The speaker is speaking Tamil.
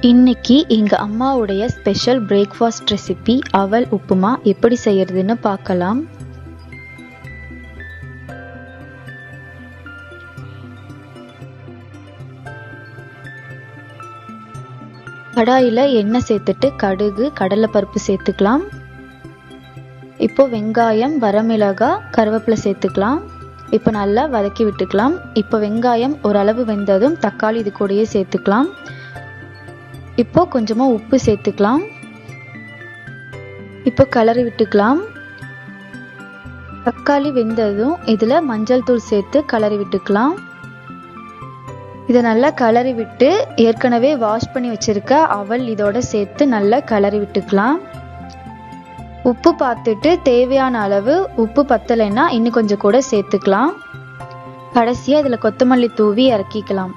இன்னைக்கு எங்க அம்மாவுடைய ஸ்பெஷல் பிரேக்ஃபாஸ்ட் ரெசிபி அவல் உப்புமா எப்படி செய்யறதுன்னு பார்க்கலாம். கடாயில எண்ணெய் சேர்த்துட்டு கடுகு, கடலைப்பருப்பு சேர்த்துக்கலாம். இப்போ வெங்காயம், வரமிளகாய், கருவேப்பிலை சேர்த்துக்கலாம். இப்போ நல்லா வதக்கி விட்டுக்கலாம். இப்போ வெங்காயம் ஓரளவு வெந்ததும் தக்காளி இது கூடயே சேர்த்துக்கலாம். இப்போ கொஞ்சமா உப்பு சேர்த்துக்கலாம். இப்போ கிளறி விட்டுக்கலாம். தக்காளி வெந்ததும் இதுல மஞ்சள் தூள் சேர்த்து கிளறி விட்டுக்கலாம். இதை நல்லா கிளறி விட்டு ஏற்கனவே வாஷ் பண்ணி வச்சிருக்க அவல் இதோட சேர்த்து நல்லா கிளறி விட்டுக்கலாம். உப்பு பார்த்துட்டு தேவையான அளவு உப்பு பத்தலைன்னா இன்னும் கொஞ்சம் கூட சேர்த்துக்கலாம். கடைசியா இதுல கொத்தமல்லி தூவி இறக்கிக்கலாம்.